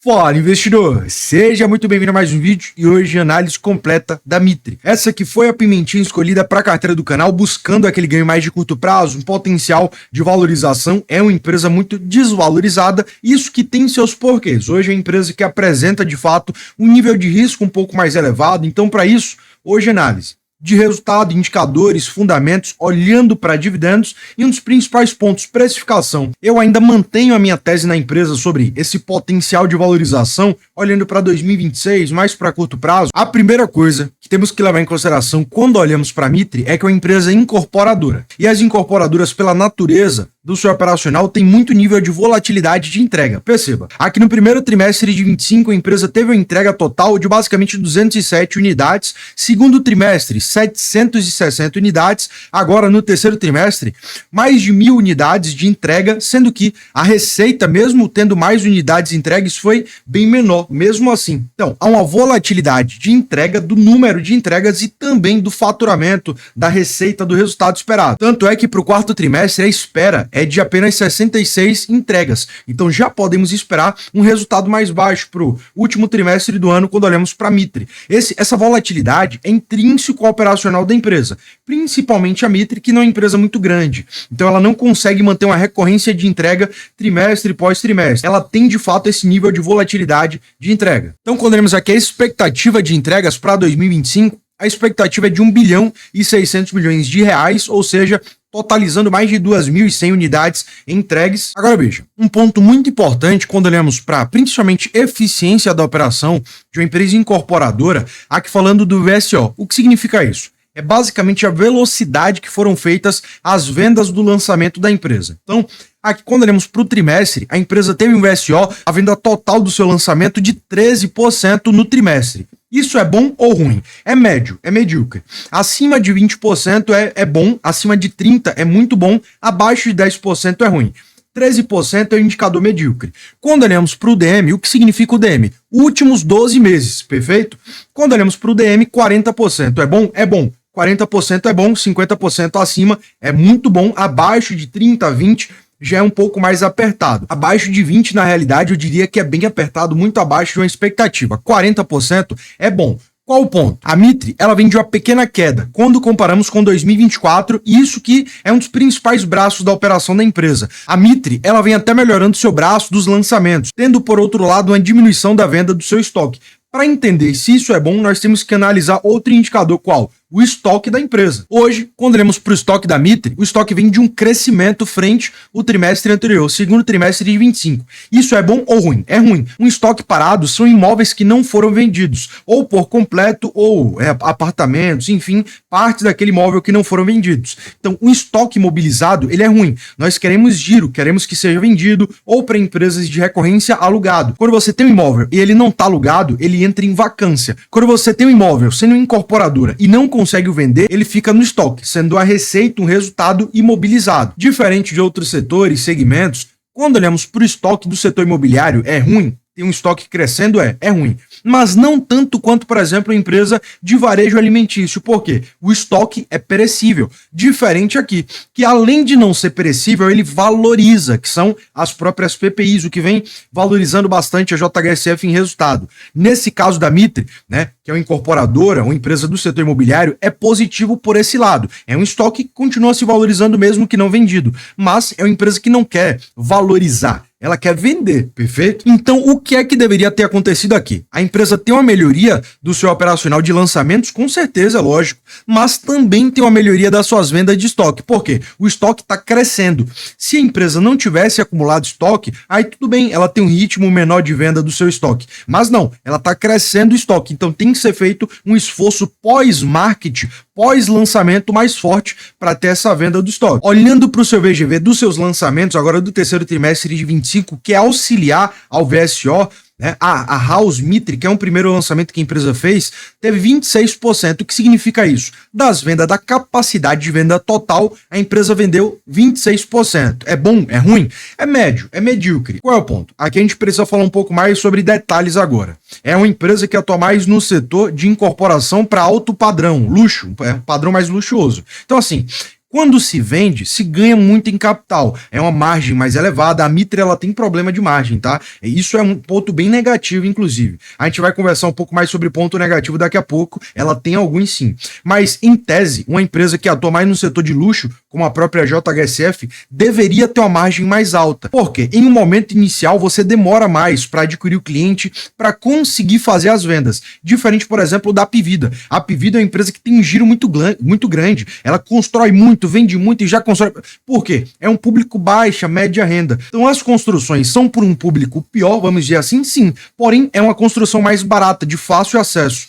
Fala, investidor! Seja muito bem-vindo a mais um vídeo e hoje análise completa da Mitre. Essa que foi a pimentinha escolhida para a carteira do canal, buscando aquele ganho mais de curto prazo, um potencial de valorização. É uma empresa muito desvalorizada, isso que tem seus porquês. Hoje é uma empresa que apresenta, de fato, um nível de risco um pouco mais elevado. Então, para isso, hoje análise de resultado, indicadores, fundamentos, olhando para dividendos e um dos principais pontos, precificação. Eu ainda mantenho a minha tese na empresa sobre esse potencial de valorização, olhando para 2026, mais para curto prazo. A primeira coisa que temos que levar em consideração quando olhamos para a Mitre é que é uma empresa incorporadora. E as incorporadoras, pela natureza do seu operacional, tem muito nível de volatilidade de entrega. Perceba, aqui no primeiro trimestre de 25, a empresa teve uma entrega total de basicamente 207 unidades, segundo trimestre, 760 unidades, agora no terceiro trimestre, mais de 1.000 unidades de entrega, sendo que a receita, mesmo tendo mais unidades entregues, foi bem menor, mesmo assim. Então, há uma volatilidade de entrega, do número de entregas e também do faturamento, da receita, do resultado esperado. Tanto é que para o quarto trimestre, a espera é de apenas 66 entregas. Então já podemos esperar um resultado mais baixo para o último trimestre do ano quando olhamos para a Mitre. Essa volatilidade é intrínseco ao operacional da empresa, principalmente a Mitre, que não é uma empresa muito grande. Então ela não consegue manter uma recorrência de entrega trimestre pós trimestre. Ela tem de fato esse nível de volatilidade de entrega. Então quando olhamos aqui a expectativa de entregas para 2025, a expectativa é de 1 bilhão e 600 milhões de reais, ou seja, totalizando mais de 2.100 unidades entregues. Agora veja, um ponto muito importante quando olhamos para principalmente eficiência da operação de uma empresa incorporadora, aqui falando do VSO. O que significa isso? É basicamente a velocidade que foram feitas as vendas do lançamento da empresa. Então, aqui quando olhamos para o trimestre, a empresa teve um VSO, a venda total do seu lançamento de 13% no trimestre. Isso é bom ou ruim? É médio, é medíocre. Acima de 20% é bom, acima de 30% é muito bom, abaixo de 10% é ruim. 13% é o indicador medíocre. Quando olhamos para o DM, o que significa o DM? Últimos 12 meses, perfeito? Quando olhamos para o DM, 40% é bom? É bom. 40% é bom, 50% acima é muito bom, abaixo de 30%, 20% já é um pouco mais apertado. Abaixo de 20%, na realidade, eu diria que é bem apertado, muito abaixo de uma expectativa. 40% é bom. Qual o ponto? A Mitre, ela vem de uma pequena queda quando comparamos com 2024, e isso que é um dos principais braços da operação da empresa. A Mitre, ela vem até melhorando seu braço dos lançamentos, tendo por outro lado uma diminuição da venda do seu estoque. Para entender se isso é bom, nós temos que analisar outro indicador, qual? O estoque da empresa. Hoje, quando olhamos para o estoque da Mitre, o estoque vem de um crescimento frente ao trimestre anterior, segundo trimestre de 25. Isso é bom ou ruim? É ruim. Um estoque parado são imóveis que não foram vendidos, ou por completo, ou apartamentos, enfim, partes daquele imóvel que não foram vendidos. Então, o estoque imobilizado, ele é ruim. Nós queremos giro, queremos que seja vendido, ou para empresas de recorrência alugado. Quando você tem um imóvel e ele não está alugado, ele entra em vacância. Quando você tem um imóvel sendo incorporadora e não consegue vender, ele fica no estoque, sendo a receita um resultado imobilizado. Diferente de outros setores, segmentos, quando olhamos para o estoque do setor imobiliário, é ruim. Tem um estoque crescendo, é ruim. Mas não tanto quanto, por exemplo, a empresa de varejo alimentício. Por quê? O estoque é perecível. Diferente aqui, que além de não ser perecível, ele valoriza, que são as próprias PPIs, o que vem valorizando bastante a JHSF em resultado. Nesse caso da Mitre, né, que é uma incorporadora, uma empresa do setor imobiliário, é positivo por esse lado. É um estoque que continua se valorizando mesmo que não vendido. Mas é uma empresa que não quer valorizar. Ela quer vender, perfeito? Então, o que é que deveria ter acontecido aqui? A empresa tem uma melhoria do seu operacional de lançamentos, com certeza, lógico, mas também tem uma melhoria das suas vendas de estoque. Por quê? O estoque está crescendo. Se a empresa não tivesse acumulado estoque, aí tudo bem, ela tem um ritmo menor de venda do seu estoque. Mas não, ela está crescendo o estoque, então tem que ser feito um esforço pós-marketing, pós-lançamento mais forte para ter essa venda do estoque. Olhando para o seu VGV dos seus lançamentos, agora do terceiro trimestre de 25, que é auxiliar ao VSO, né? A House Mitre, que é um primeiro lançamento que a empresa fez, teve 26%. O que significa isso? Das vendas, da capacidade de venda total, a empresa vendeu 26%. É bom? É ruim? É médio, é medíocre. Qual é o ponto? Aqui a gente precisa falar um pouco mais sobre detalhes agora. É uma empresa que atua mais no setor de incorporação para alto padrão, luxo, padrão mais luxuoso. Então assim, Quando se vende, se ganha muito em capital. É uma margem mais elevada. A Mitre, ela tem problema de margem, tá? Isso é um ponto bem negativo, inclusive. A gente vai conversar um pouco mais sobre ponto negativo daqui a pouco. Ela tem alguns sim. Mas, em tese, uma empresa que atua mais no setor de luxo, como a própria JHSF, deveria ter uma margem mais alta. Por quê? Em um momento inicial, você demora mais para adquirir o cliente, para conseguir fazer as vendas. Diferente, por exemplo, da Apivida. A Apivida é uma empresa que tem um giro muito grande. Ela constrói muito, vende muito e já constrói. Por quê? É um público baixa, média renda. Então as construções são por um público pior, vamos dizer assim, sim. Porém, é uma construção mais barata, de fácil acesso.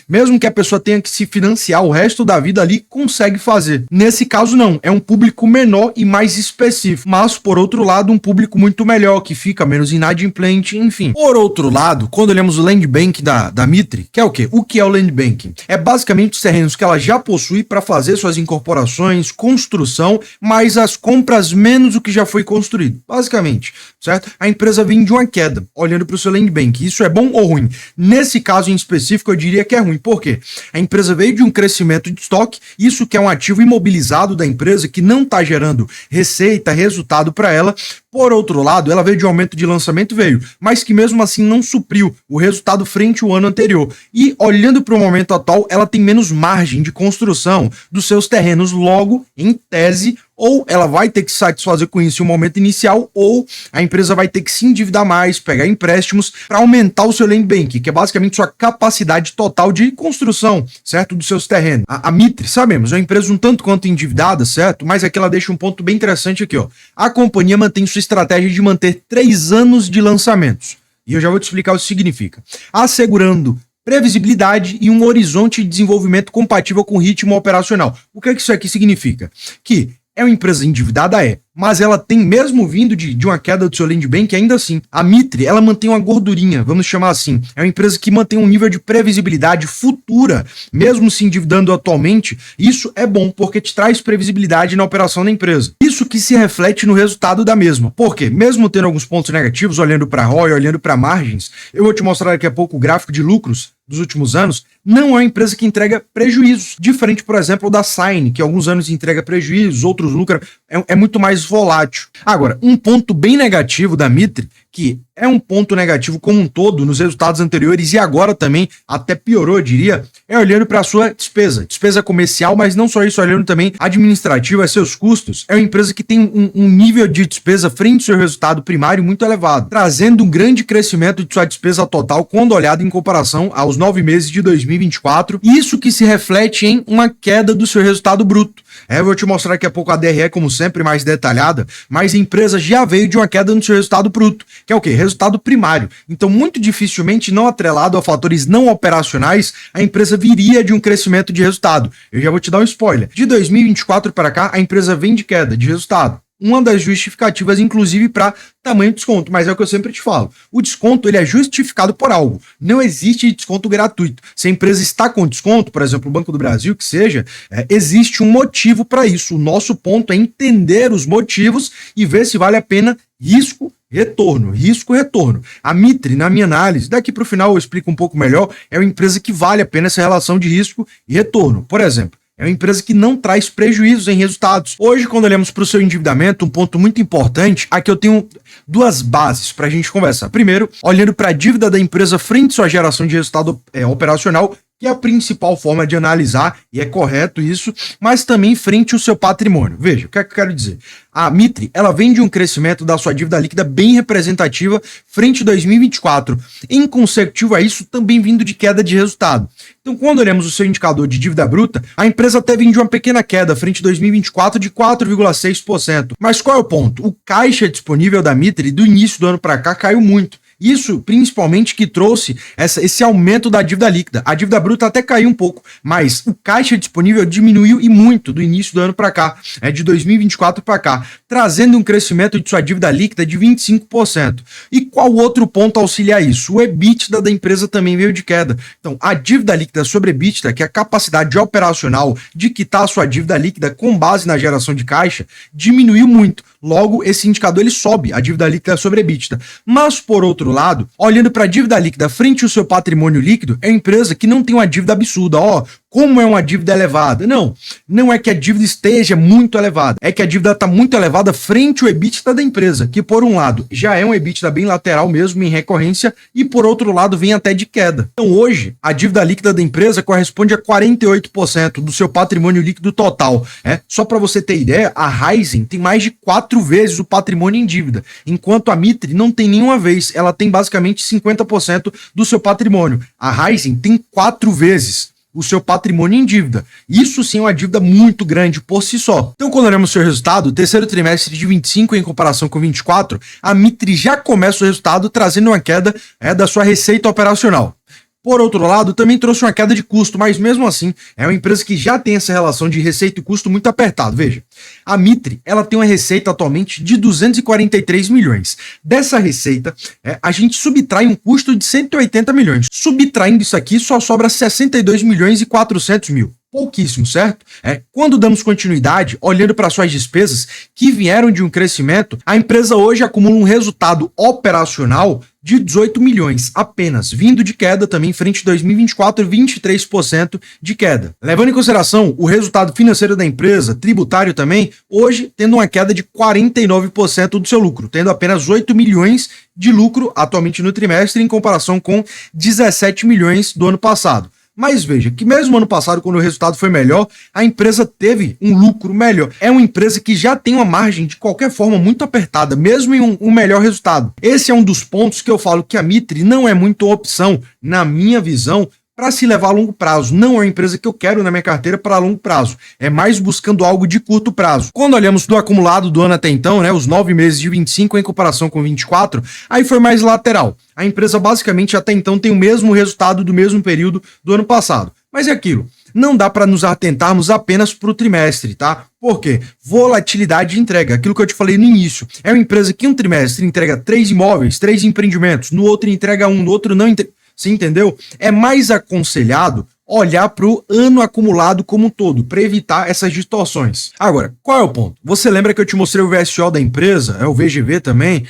Mesmo que a pessoa tenha que se financiar o resto da vida ali, consegue fazer. Nesse caso, não. É um público menor e mais específico. Mas, por outro lado, um público muito melhor, que fica menos inadimplente, enfim. Por outro lado, quando olhamos o land bank da Mitre, que é o quê? O que é o land banking? É basicamente os terrenos que ela já possui para fazer suas incorporações, construção, mas as compras menos o que já foi construído. Basicamente, certo? A empresa vem de uma queda, olhando para o seu land bank. Isso é bom ou ruim? Nesse caso em específico, eu diria que é ruim. Por quê? A empresa veio de um crescimento de estoque, isso que é um ativo imobilizado da empresa que não está gerando receita, resultado para ela. Por outro lado, ela veio de um aumento de lançamento, mas que mesmo assim não supriu o resultado frente ao ano anterior. E olhando para o momento atual, ela tem menos margem de construção dos seus terrenos, logo, em tese, ou ela vai ter que satisfazer com isso em um momento inicial, ou a empresa vai ter que se endividar mais, pegar empréstimos para aumentar o seu land bank, que é basicamente sua capacidade total de construção, certo? Dos seus terrenos. A Mitre, sabemos, é uma empresa um tanto quanto endividada, certo? Mas aqui ela deixa um ponto bem interessante aqui, ó. A companhia mantém sua estratégia de manter 3 anos de lançamentos. E eu já vou te explicar o que significa. Assegurando previsibilidade e um horizonte de desenvolvimento compatível com o ritmo operacional. O que é que isso aqui significa? Que é uma empresa endividada, mas ela tem, mesmo vindo de uma queda do seu land bank, ainda assim, a Mitre, ela mantém uma gordurinha, vamos chamar assim. É uma empresa que mantém um nível de previsibilidade futura, mesmo se endividando atualmente. Isso é bom, porque te traz previsibilidade na operação da empresa. Isso que se reflete no resultado da mesma. Por quê? Mesmo tendo alguns pontos negativos, olhando para ROI, olhando para margens, eu vou te mostrar daqui a pouco o gráfico de lucros dos últimos anos, não é uma empresa que entrega prejuízos, diferente, por exemplo, da Sign, que alguns anos entrega prejuízos, outros lucram, é muito mais volátil. Agora, um ponto bem negativo da Mitre, que é um ponto negativo como um todo nos resultados anteriores e agora também até piorou, eu diria, é olhando para a sua despesa comercial, mas não só isso, olhando também administrativa, seus custos. É uma empresa que tem um nível de despesa frente ao seu resultado primário muito elevado, trazendo um grande crescimento de sua despesa total quando olhado em comparação aos 9 meses de 2024, isso que se reflete em uma queda do seu resultado bruto. Eu vou te mostrar daqui a pouco a DRE, como sempre, mais detalhada, mas a empresa já veio de uma queda no seu resultado bruto, que é o quê? Resultado primário. Então, muito dificilmente, não atrelado a fatores não operacionais, a empresa viria de um crescimento de resultado. Eu já vou te dar um spoiler. De 2024 para cá, a empresa vem de queda de resultado. Uma das justificativas, inclusive, para tamanho de desconto, mas é o que eu sempre te falo. O desconto ele é justificado por algo. Não existe desconto gratuito. Se a empresa está com desconto, por exemplo, o Banco do Brasil, que seja, existe um motivo para isso. O nosso ponto é entender os motivos e ver se vale a pena risco-retorno. Risco-retorno. A Mitre, na minha análise, daqui para o final eu explico um pouco melhor, é uma empresa que vale a pena essa relação de risco e retorno. Por exemplo, é uma empresa que não traz prejuízos em resultados. Hoje, quando olhamos para o seu endividamento, um ponto muito importante, aqui eu tenho duas bases para a gente conversar. Primeiro, olhando para a dívida da empresa frente à sua geração de resultado operacional, que é a principal forma de analisar, e é correto isso, mas também frente ao seu patrimônio. Veja, o que é que eu quero dizer? A Mitre, ela vem de um crescimento da sua dívida líquida bem representativa frente a 2024. Em consecutivo a isso, também vindo de queda de resultado. Então, quando olhamos o seu indicador de dívida bruta, a empresa até vem de uma pequena queda frente a 2024 de 4,6%. Mas qual é o ponto? O caixa disponível da Mitre do início do ano para cá caiu muito. Isso, principalmente, que trouxe esse aumento da dívida líquida. A dívida bruta até caiu um pouco, mas o caixa disponível diminuiu e muito do início do ano para cá, de 2024 para cá, trazendo um crescimento de sua dívida líquida de 25%. E qual outro ponto auxilia isso? O EBITDA da empresa também veio de queda. Então, a dívida líquida sobre EBITDA, que é a capacidade operacional de quitar a sua dívida líquida com base na geração de caixa, diminuiu muito. Logo, esse indicador ele sobe, a dívida líquida sobre EBITDA. Mas, por outro lado, olhando para a dívida líquida frente ao seu patrimônio líquido, é uma empresa que não tem uma dívida absurda. como é uma dívida elevada? Não é que a dívida esteja muito elevada, é que a dívida está muito elevada frente ao EBITDA da empresa, que por um lado já é um EBITDA bem lateral mesmo em recorrência e por outro lado vem até de queda. Então hoje a dívida líquida da empresa corresponde a 48% do seu patrimônio líquido total. Só para você ter ideia, a Raizen tem mais de 4 vezes o patrimônio em dívida, enquanto a Mitre não tem nenhuma vez, ela tem basicamente 50% do seu patrimônio. A Raizen tem 4 vezes o seu patrimônio em dívida. Isso sim é uma dívida muito grande por si só. Então, quando olhamos o seu resultado, terceiro trimestre de 25 em comparação com 24, a Mitre já começa o resultado trazendo uma queda da sua receita operacional. Por outro lado, também trouxe uma queda de custo, mas mesmo assim, é uma empresa que já tem essa relação de receita e custo muito apertado. Veja, a Mitre, ela tem uma receita atualmente de 243 milhões. Dessa receita, a gente subtrai um custo de 180 milhões. Subtraindo isso aqui, só sobra 62 milhões e 400 mil. Pouquíssimo, certo? Quando damos continuidade, olhando para suas despesas que vieram de um crescimento, a empresa hoje acumula um resultado operacional de 18 milhões apenas, vindo de queda também frente a 2024, 23% de queda. Levando em consideração o resultado financeiro da empresa, tributário também, hoje tendo uma queda de 49% do seu lucro, tendo apenas 8 milhões de lucro atualmente no trimestre em comparação com 17 milhões do ano passado. Mas veja que mesmo ano passado, quando o resultado foi melhor, a empresa teve um lucro melhor. É uma empresa que já tem uma margem de qualquer forma muito apertada, mesmo em um melhor resultado. Esse é um dos pontos que eu falo que a Mitre não é muito opção, na minha visão, para se levar a longo prazo. Não é uma empresa que eu quero na minha carteira para longo prazo. É mais buscando algo de curto prazo. Quando olhamos do acumulado do ano até então, os 9 meses de 25 em comparação com 24, aí foi mais lateral. A empresa basicamente até então tem o mesmo resultado do mesmo período do ano passado. Mas é aquilo. Não dá para nos atentarmos apenas para o trimestre, tá? Por quê? Volatilidade de entrega, aquilo que eu te falei no início. É uma empresa que um trimestre entrega 3 imóveis, 3 empreendimentos, no outro entrega 1, no outro não entrega. Você entendeu? É mais aconselhado olhar para o ano acumulado como um todo, para evitar essas distorções. Agora, qual é o ponto? Você lembra que eu te mostrei o VSO da empresa, o VGV também?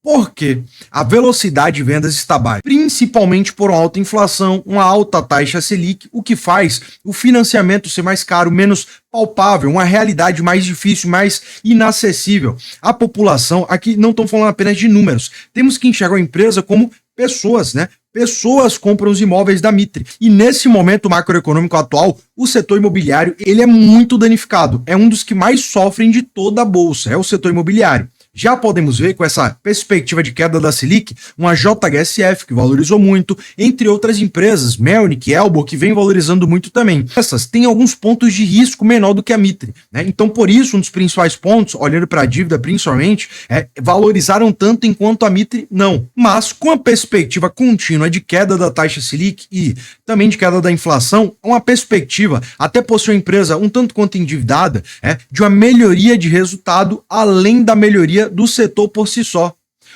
Porque a velocidade de vendas está baixa, principalmente por uma alta inflação, uma alta taxa Selic, o que faz o financiamento ser mais caro, menos palpável, uma realidade mais difícil, mais inacessível. A população, aqui não estão falando apenas de números, temos que enxergar a empresa como pessoas, Pessoas compram os imóveis da Mitre. E nesse momento macroeconômico atual, o setor imobiliário ele é muito danificado. É um dos que mais sofrem de toda a bolsa, é o setor imobiliário. Já podemos ver com essa perspectiva de queda da Selic, uma JHSF que valorizou muito, entre outras empresas, Melnick, Elbor, que vem valorizando muito também. Essas têm alguns pontos de risco menor do que a Mitre, Então, por isso, um dos principais pontos, olhando para a dívida principalmente, valorizaram tanto enquanto a Mitre não. Mas, com a perspectiva contínua de queda da taxa Selic e também de queda da inflação, uma perspectiva, até por ser uma empresa um tanto quanto endividada, de uma melhoria de resultado, além da melhoria do setor por si só.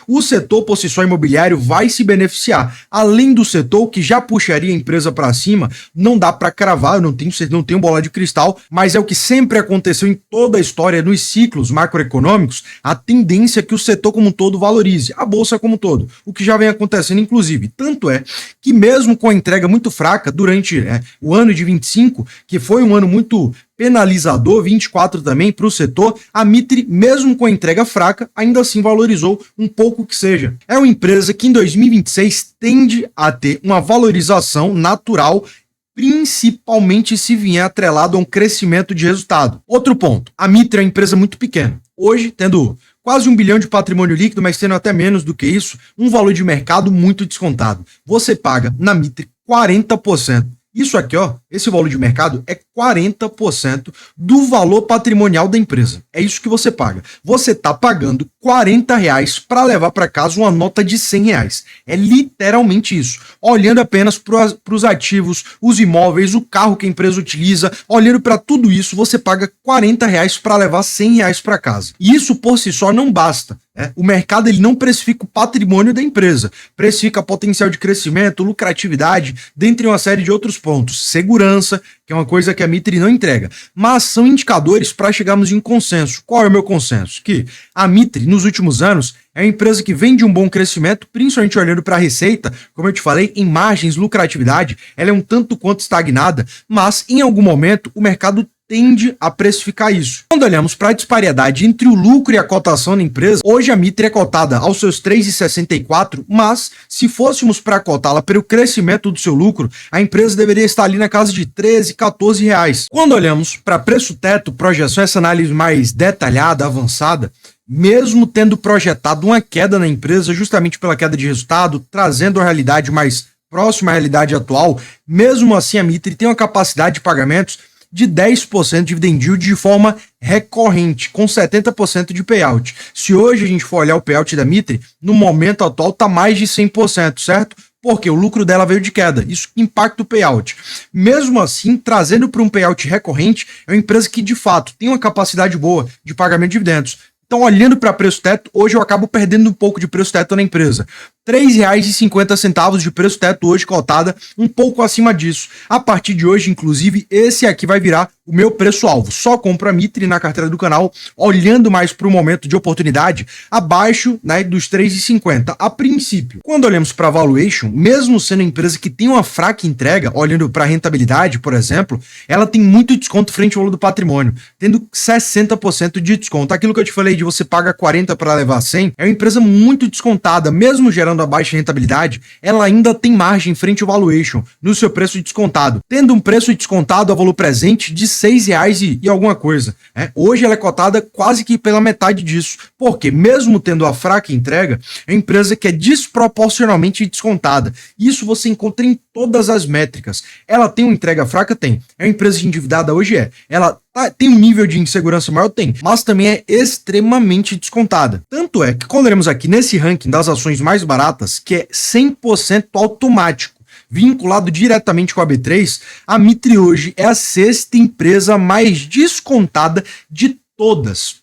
O setor por si só imobiliário vai se beneficiar. Além do setor que já puxaria a empresa para cima, não dá para cravar, eu não tenho bola de cristal, mas é o que sempre aconteceu em toda a história nos ciclos macroeconômicos, a tendência é que o setor como um todo valorize, a bolsa como um todo, o que já vem acontecendo inclusive. Tanto é que mesmo com a entrega muito fraca durante o ano de 25, que foi um ano muito penalizador, 24 também para o setor, a Mitre, mesmo com a entrega fraca, ainda assim valorizou um pouco que seja. É uma empresa que em 2026 tende a ter uma valorização natural, principalmente se vier atrelado a um crescimento de resultado. Outro ponto, a Mitre é uma empresa muito pequena. Hoje, tendo quase 1 bilhão de patrimônio líquido, mas tendo até menos do que isso, um valor de mercado muito descontado. Você paga na Mitre 40%. Isso aqui, esse valor de mercado é 40% do valor patrimonial da empresa. É isso que você paga. Você está pagando R$40 para levar para casa uma nota de R$100. É literalmente isso. Olhando apenas para os ativos, os imóveis, o carro que a empresa utiliza, olhando para tudo isso, você paga R$40 para levar R$100 para casa. E isso por si só não basta. O mercado ele não precifica o patrimônio da empresa, precifica potencial de crescimento, lucratividade, dentre uma série de outros pontos. Segurança, que é uma coisa que a Mitre não entrega. Mas são indicadores para chegarmos em consenso. Qual é o meu consenso? Que a Mitre, nos últimos anos, é uma empresa que vem de um bom crescimento, principalmente olhando para a receita, como eu te falei, em margens, lucratividade, ela é um tanto quanto estagnada, mas em algum momento o mercado tende a precificar isso. Quando olhamos para a disparidade entre o lucro e a cotação da empresa, hoje a Mitre é cotada aos seus 3,64, mas se fôssemos para cotá-la pelo crescimento do seu lucro, a empresa deveria estar ali na casa de 13, 14 reais. Quando olhamos para preço-teto, projeção, essa análise mais detalhada, avançada, mesmo tendo projetado uma queda na empresa justamente pela queda de resultado, trazendo a realidade mais próxima à realidade atual, mesmo assim a Mitre tem uma capacidade de pagamentos de 10% de dividend yield de forma recorrente, com 70% de payout. Se hoje a gente for olhar o payout da Mitre, no momento atual está mais de 100%, certo? Porque o lucro dela veio de queda, isso impacta o payout. Mesmo assim, trazendo para um payout recorrente, é uma empresa que de fato tem uma capacidade boa de pagamento de dividendos. Então, olhando para preço-teto, hoje eu acabo perdendo um pouco de preço-teto na empresa. R$ 3,50 de preço-teto hoje cotada, um pouco acima disso. A partir de hoje, inclusive, esse aqui vai virar o meu preço-alvo. Só compro a Mitre na carteira do canal, olhando mais para o momento de oportunidade, abaixo, né, dos R$ 3,50 a princípio. Quando olhamos para a valuation, mesmo sendo uma empresa que tem uma fraca entrega, olhando para a rentabilidade, por exemplo, ela tem muito desconto frente ao valor do patrimônio, tendo 60% de desconto. Aquilo que eu te falei de você paga 40 para levar 100, é uma empresa muito descontada, mesmo gerando a baixa rentabilidade, ela ainda tem margem frente ao valuation no seu preço descontado, tendo um preço descontado a valor presente de R$ 6,00 e alguma coisa. Hoje ela é cotada quase que pela metade disso, porque mesmo tendo a fraca entrega, é uma empresa que é desproporcionalmente descontada. Isso você encontra em todas as métricas. Ela tem uma entrega fraca? Tem. É uma empresa endividada? Hoje é. Ela tem um nível de insegurança maior? Tem. Mas também é extremamente descontada. Tanto é que quando olhamos aqui nesse ranking das ações mais baratas, que é 100% automático, vinculado diretamente com a B3, a Mitre hoje é a sexta empresa mais descontada de todas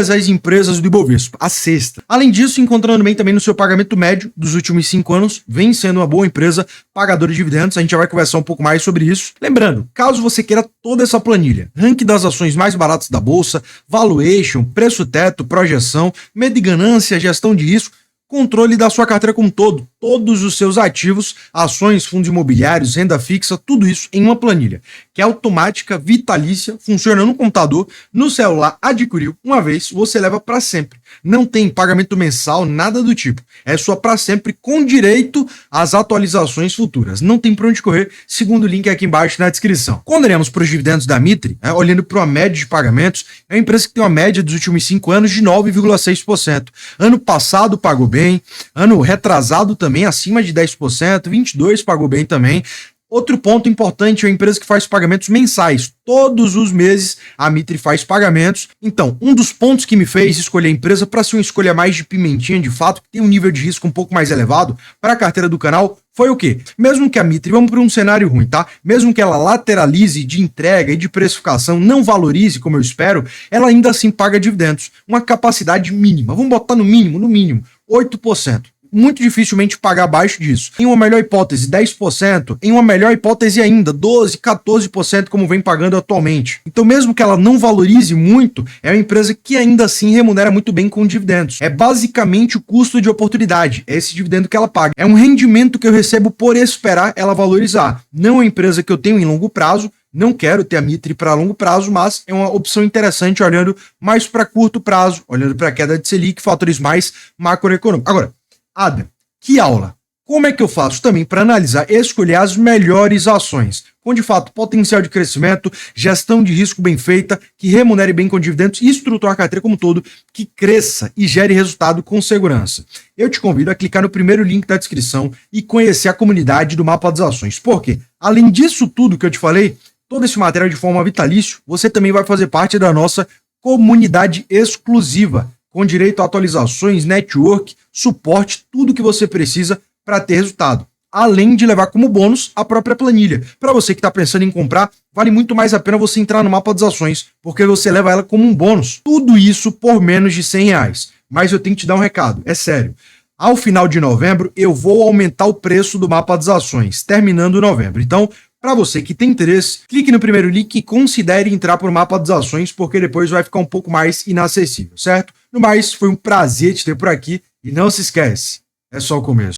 as empresas do Ibovespa, a sexta. Além disso, encontrando bem também no seu pagamento médio dos últimos 5 anos, vem sendo uma boa empresa pagadora de dividendos, a gente já vai conversar um pouco mais sobre isso. Lembrando, caso você queira toda essa planilha, ranking das ações mais baratas da bolsa, valuation, preço-teto, projeção, medo de ganância, gestão de risco, controle da sua carteira como um todo, todos os seus ativos, ações, fundos imobiliários, renda fixa, tudo isso em uma planilha, que é automática, vitalícia, funciona no computador, no celular, adquiriu, uma vez, você leva para sempre. Não tem pagamento mensal, nada do tipo. É só para sempre, com direito às atualizações futuras. Não tem para onde correr, segundo o link aqui embaixo na descrição. Quando olhamos para os dividendos da Mitre, olhando para uma média de pagamentos, é uma empresa que tem uma média dos últimos 5 anos de 9,6%. Ano passado pagou bem, ano retrasado também acima de 10%, 22% pagou bem também. Outro ponto importante é a empresa que faz pagamentos mensais. Todos os meses a Mitre faz pagamentos. Então, um dos pontos que me fez escolher a empresa para ser uma escolha mais de pimentinha, de fato, que tem um nível de risco um pouco mais elevado para a carteira do canal, foi o quê? Mesmo que a Mitre, vamos para um cenário ruim, tá? Mesmo que ela lateralize de entrega e de precificação, não valorize como eu espero, ela ainda assim paga dividendos. Uma capacidade mínima. Vamos botar no mínimo, 8%. Muito dificilmente pagar abaixo disso. Em uma melhor hipótese, 10%. Em uma melhor hipótese ainda, 12%, 14%, como vem pagando atualmente. Então, mesmo que ela não valorize muito, é uma empresa que ainda assim remunera muito bem com dividendos. É basicamente o custo de oportunidade, é esse dividendo que ela paga. É um rendimento que eu recebo por esperar ela valorizar. Não é uma empresa que eu tenho em longo prazo, não quero ter a Mitre para longo prazo, mas é uma opção interessante olhando mais para curto prazo, olhando para a queda de Selic, fatores mais macroeconômicos. Agora, Adam, que aula! Como é que eu faço também para analisar e escolher as melhores ações, com de fato potencial de crescimento, gestão de risco bem feita, que remunere bem com dividendos e estruturar a carteira como um todo, que cresça e gere resultado com segurança? Eu te convido a clicar no primeiro link da descrição e conhecer a comunidade do Mapa das Ações, porque além disso tudo que eu te falei, todo esse material de forma vitalício, você também vai fazer parte da nossa comunidade exclusiva, com direito a atualizações, network, suporte, tudo que você precisa para ter resultado. Além de levar como bônus a própria planilha. Para você que está pensando em comprar, vale muito mais a pena você entrar no Mapa das Ações, porque você leva ela como um bônus. Tudo isso por menos de R$ 100. mas eu tenho que te dar um recado, é sério. Ao final de novembro, eu vou aumentar o preço do mapa das ações, terminando novembro. Então, para você que tem interesse, clique no primeiro link e considere entrar para o mapa das ações, porque depois vai ficar um pouco mais inacessível, certo? No mais, foi um prazer te ter por aqui e não se esquece, é só o começo.